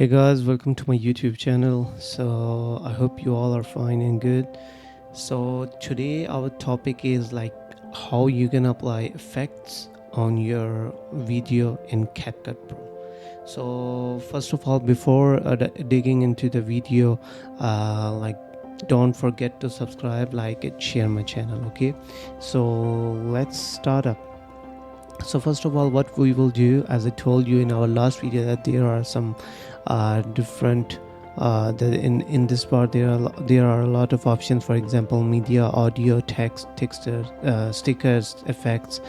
Hey guys, welcome to my YouTube channel. So I hope you all are fine and good. So today our topic is like how you can apply effects on your video in CapCut Pro. So first of all, before digging into the video, like don't forget to subscribe, like it, share my channel. Okay, so let's start up. So first of all, what we will do, as I told you in our last video, that there are some different in this part there are a lot of options. For example, media, audio, text, textures, stickers, effects,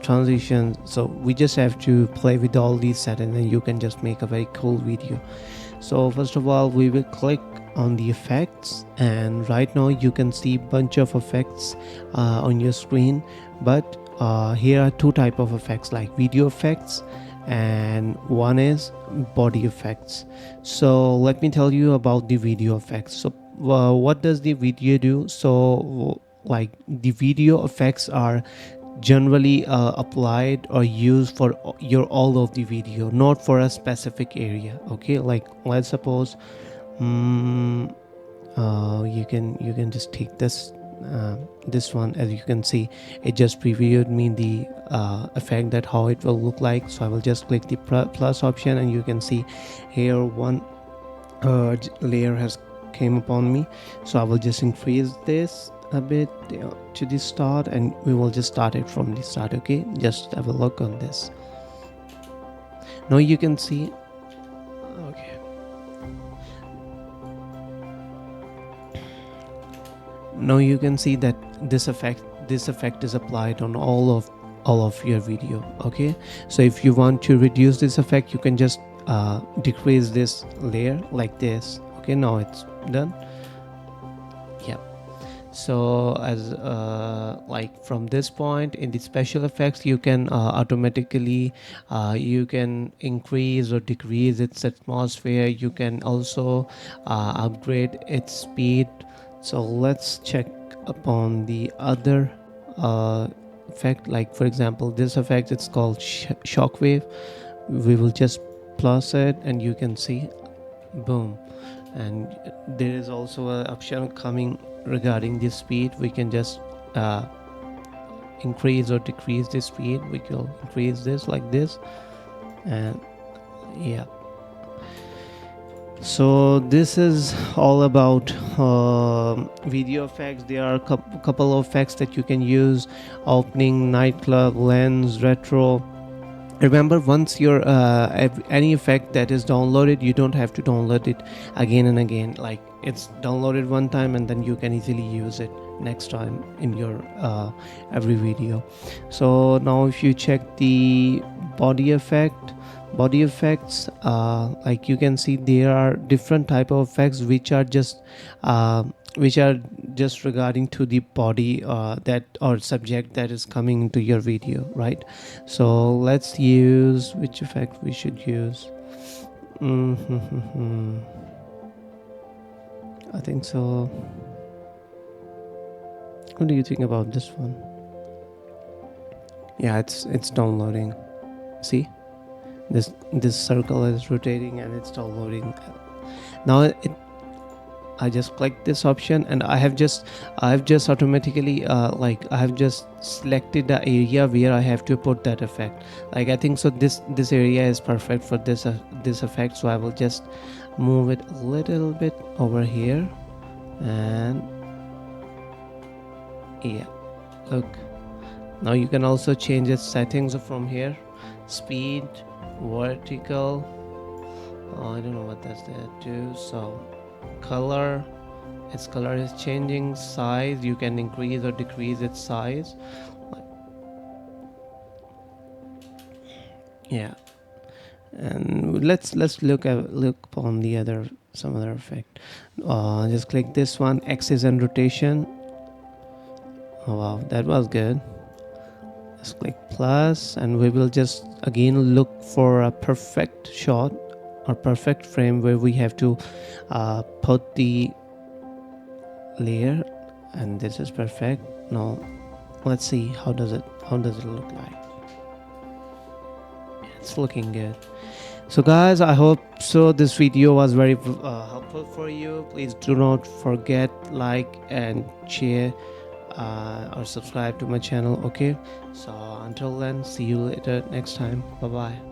transitions. So we just have to play with all these settings and you can just make a very cool video. So first of all, we will click on the effects, and right now you can see bunch of effects on your screen. But here are two type of effects, like video effects, and one is body effects. So let me tell you about the video effects. So what does the video do? So like the video effects are generally applied or used for your all of the video, not for a specific area. Okay, like let's suppose you can just take this one. As you can see, it just previewed me the effect, that how it will look like. So I will just click the plus option, and you can see here one layer has came upon me. So I will just increase this a bit to the start, and we will just start it from the start. Okay, just have a look on this. Now you can see, okay, now you can see that this effect is applied on all of your video. Okay, so if you want to reduce this effect, you can just decrease this layer like this. Okay, now it's done. Yep. So as like from this point in the special effects, you can automatically you can increase or decrease its atmosphere. You can also upgrade its speed. So let's check upon the other effect. Like for example, this effect, it's called shockwave. We will just plus it, and you can see, boom. And there is also an option coming regarding the speed. We can just increase or decrease the speed. We can increase this like this, and yeah. So this is all about video effects. There are a couple of effects that you can use: opening, nightclub, lens, retro. Remember, once your any effect that is downloaded, you don't have to download it again and again. Like it's downloaded one time, and then you can easily use it next time in your every video. So now if you check the body effects, like you can see there are different type of effects which are just regarding to the body that or subject that is coming into your video, right? So let's use which effect we should use. I think so. What do you think about this one? Yeah, it's downloading. See, this circle is rotating and it's downloading. Now I just click this option, and I've just automatically like I have just selected the area where I have to put that effect. Like I think so this area is perfect for this effect. So I will just move it a little bit over here, and yeah, look. Now you can also change its settings from here: speed, vertical, I don't know what does that do. So color, its color is changing. Size, you can increase or decrease its size. Yeah, and let's look upon the some other effect. Just click this one, axis and rotation. Oh wow, that was good. Let's click plus, and we will just again look for a perfect shot or perfect frame where we have to put the layer, and this is perfect. Now let's see how does it look like. It's looking good. So guys, I hope so this video was very helpful for you. Please do not forget like and share or subscribe to my channel. Okay, so until then, see you later next time. Bye bye.